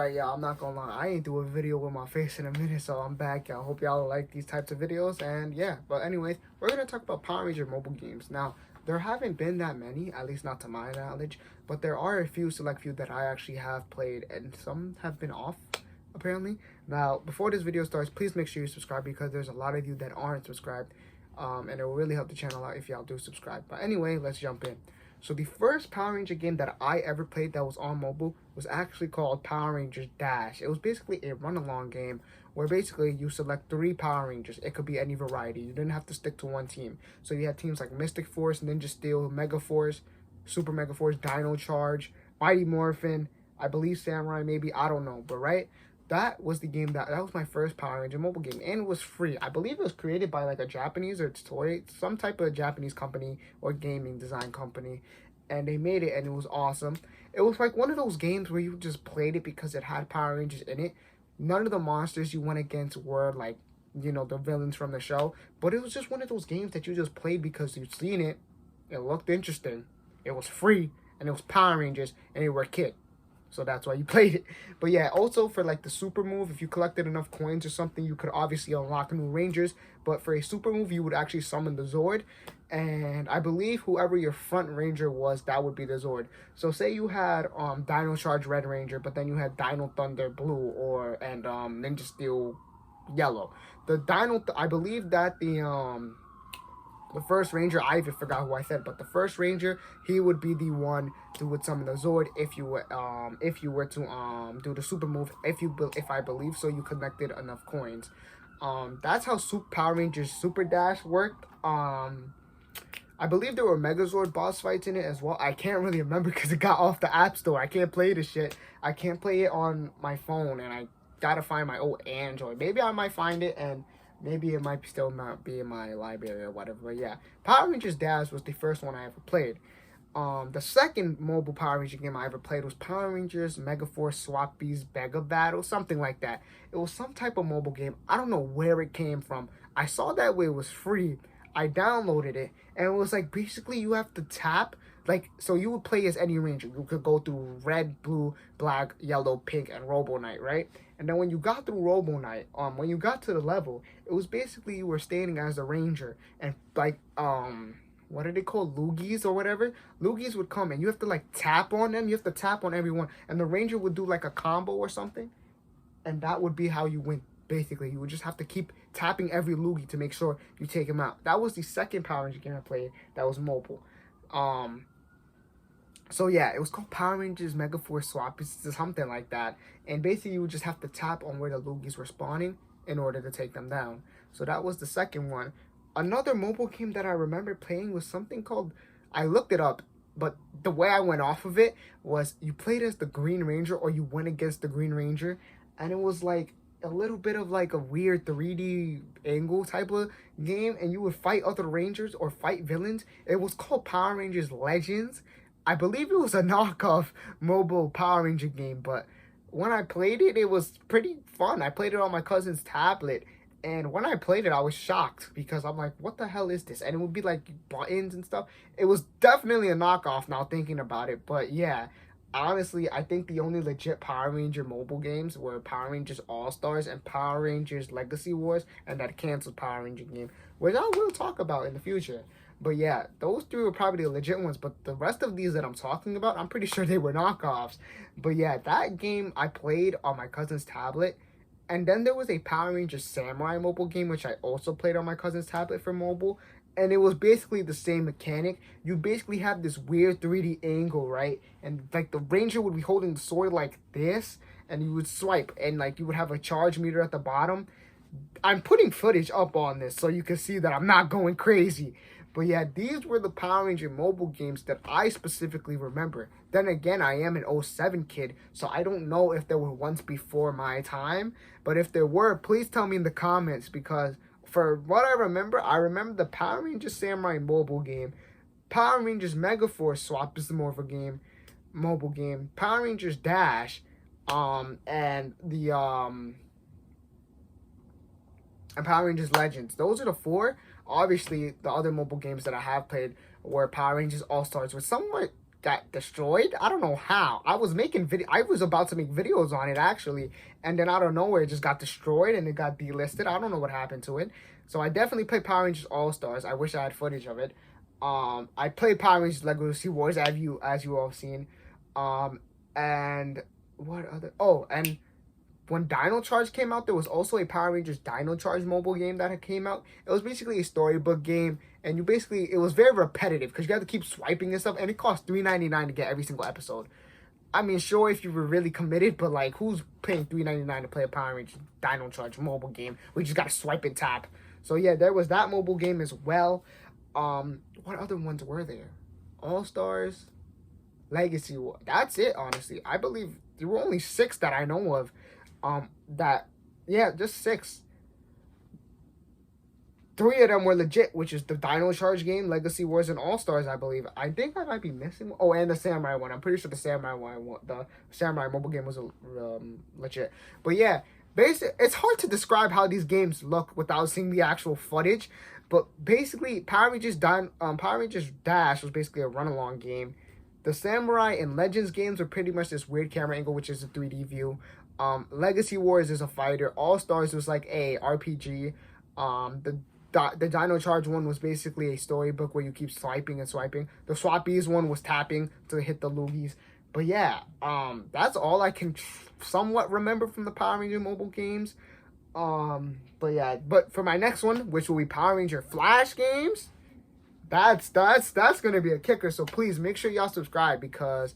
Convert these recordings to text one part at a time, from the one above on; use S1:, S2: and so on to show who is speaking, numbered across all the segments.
S1: Alright, y'all, I'm not gonna lie, I ain't do a video with my face in a minute, so I'm back, y'all. Hope y'all like these types of videos, and yeah. But anyways, we're gonna talk about Power Ranger mobile games. Now, there haven't been that many, at least not to my knowledge, but there are a select few that I actually have played, and some have been off, apparently. Now, before this video starts, please make sure you subscribe, because there's a lot of you that aren't subscribed, and it will really help the channel out if y'all do subscribe. But anyway, let's jump in. So the first Power Ranger game that I ever played that was on mobile was actually called Power Rangers Dash. It was basically a run-along game where basically you select 3 Power Rangers. It could be any variety. You didn't have to stick to one team. So you had teams like Mystic Force, Ninja Steel, Megaforce, Super Megaforce, Dino Charge, Mighty Morphin, I believe Samurai maybe, I don't know. But right, that was the game that was my first Power Ranger mobile game, and it was free. I believe it was created by like a Japanese or some type of Japanese company or gaming design company, and they made it, and it was awesome. It was like one of those games where you just played it because it had Power Rangers in it. None of the monsters you went against were like, you know, the villains from the show, but it was just one of those games that you just played because you'd seen it. It looked interesting. It was free, and it was Power Rangers, and you were a kid. So that's why you played it. But yeah, also for like the super move, if you collected enough coins or something, you could obviously unlock new Rangers. But for a super move, you would actually summon the Zord. And I believe whoever your front Ranger was, that would be the Zord. So say you had Dino Charge Red Ranger, but then you had Dino Thunder Blue and Ninja Steel Yellow. I believe that the first Ranger, I even forgot who I said, but the first Ranger, he would be the one who would summon the Zord if you were to do the super move, if I believe so, you collected enough coins. That's how Power Rangers Super Dash worked. I believe there were Megazord boss fights in it as well. I can't really remember because it got off the App Store. I can't play this shit. I can't play it on my phone, and I gotta find my old Android. Maybe I might find it, and maybe it might still not be in my library or whatever. But yeah, Power Rangers Dash was the first one I ever played. The second mobile Power Ranger game I ever played was Power Rangers Megaforce Swappz Mega Battle, something like that. It was some type of mobile game. I don't know where it came from. I saw that way it was free. I downloaded it, and it was like basically you have to tap. Like, so you would play as any Ranger. You could go through red, blue, black, yellow, pink, and Robo Knight, right? And then when you got through Robo Knight, when you got to the level, it was basically you were standing as a Ranger, and like, what are they called? Loogies or whatever? Loogies would come, and you have to like tap on them. You have to tap on everyone, and the Ranger would do like a combo or something, and that would be how you win. Basically, you would just have to keep tapping every Loogie to make sure you take him out. That was the second Power Ranger game I played that was mobile. So yeah, it was called Power Rangers Megaforce Swappz, something like that. And basically, you would just have to tap on where the Loogies were spawning in order to take them down. So that was the second one. Another mobile game that I remember playing was something called, I looked it up, but the way I went off of it was you played as the Green Ranger or you went against the Green Ranger. And it was like a little bit of like a weird 3D angle type of game, and you would fight other Rangers or fight villains. It was called Power Rangers Legends. I believe it was a knockoff mobile Power Ranger game, but when I played it, it was pretty fun. I played it on my cousin's tablet, and when I played it, I was shocked because I'm like, what the hell is this? And it would be like buttons and stuff. It was definitely a knockoff now thinking about it, but yeah. Honestly, I think the only legit Power Ranger mobile games were Power Rangers All-Stars and Power Rangers Legacy Wars, and that canceled Power Ranger game, which I will talk about in the future. But yeah, those 3 were probably the legit ones, but the rest of these that I'm talking about, I'm pretty sure they were knockoffs. But yeah, that game I played on my cousin's tablet, and then there was a Power Rangers Samurai mobile game, which I also played on my cousin's tablet for mobile. And it was basically the same mechanic. You basically have this weird 3D angle, right? And like the Ranger would be holding the sword like this, and you would swipe, and like you would have a charge meter at the bottom. I'm putting footage up on this so you can see that I'm not going crazy. But yeah, these were the Power Ranger mobile games that I specifically remember. Then again, I am an 07 kid, so I don't know if there were ones before my time. But if there were, please tell me in the comments, because for what I remember the Power Rangers Samurai mobile game, Power Rangers Megaforce Swappz is more of a mobile game, Power Rangers Dash, and Power Rangers Legends. Those are the 4. Obviously, the other mobile games that I have played were Power Rangers All-Stars, which somewhat got destroyed. I don't know how. I was about to make videos on it actually, and then out of nowhere it just got destroyed and it got delisted. I don't know what happened to it. So I definitely played Power Rangers All Stars. I wish I had footage of it. I played Power Rangers Legacy Wars as you all have seen. And what other? Oh, and when Dino Charge came out, there was also a Power Rangers Dino Charge mobile game that had came out. It was basically a storybook game, and it was very repetitive because you had to keep swiping and stuff, and it cost $3.99 to get every single episode. I mean, sure, if you were really committed, but like, who's paying $3.99 to play a Power Rangers Dino Charge mobile game? We just gotta swipe and tap. So yeah, there was that mobile game as well. What other ones were there? All Stars, Legacy War. That's it, honestly. I believe there were only 6 that I know of. Just 6. 3 of them were legit, which is the Dino Charge game, Legacy Wars, and All Stars, I believe. I think I might be missing. Oh, and the Samurai one. I'm pretty sure the Samurai mobile game was legit. But yeah, basically, it's hard to describe how these games look without seeing the actual footage. But basically, Power Rangers Dash was basically a run-along game. The Samurai and Legends games are pretty much this weird camera angle, which is a 3D view. Legacy Wars is a fighter. All Stars was like a RPG. The Dino Charge one was basically a storybook where you keep swiping and swiping. The Swappz one was tapping to hit the loogies. But yeah, that's all I can somewhat remember from the Power Ranger mobile games. But for my next one, which will be Power Ranger Flash games, that's gonna be a kicker. So please make sure y'all subscribe, because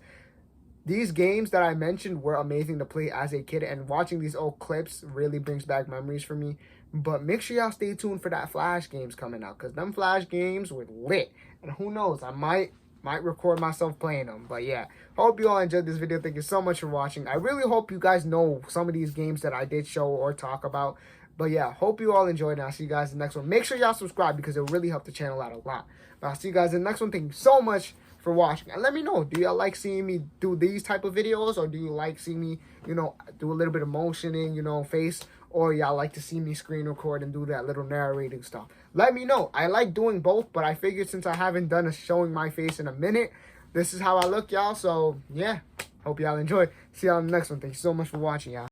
S1: these games that I mentioned were amazing to play as a kid, and watching these old clips really brings back memories for me. But make sure y'all stay tuned for that Flash games coming out, because them Flash games were lit. And who knows, I might record myself playing them. But yeah, hope you all enjoyed this video. Thank you so much for watching. I really hope you guys know some of these games that I did show or talk about. But yeah, hope you all enjoyed, and I'll see you guys in the next one. Make sure y'all subscribe, because it will really help the channel out a lot. But I'll see you guys in the next one. Thank you so much for watching, and let me know, do y'all like seeing me do these type of videos, or do you like seeing me, do a little bit of motioning, face, or y'all like to see me screen record and do that little narrating stuff? Let me know. I like doing both, but I figured since I haven't done a showing my face in a minute, this is how I look, y'all. So yeah, hope y'all enjoy. See y'all in the next one. Thank you so much for watching, y'all.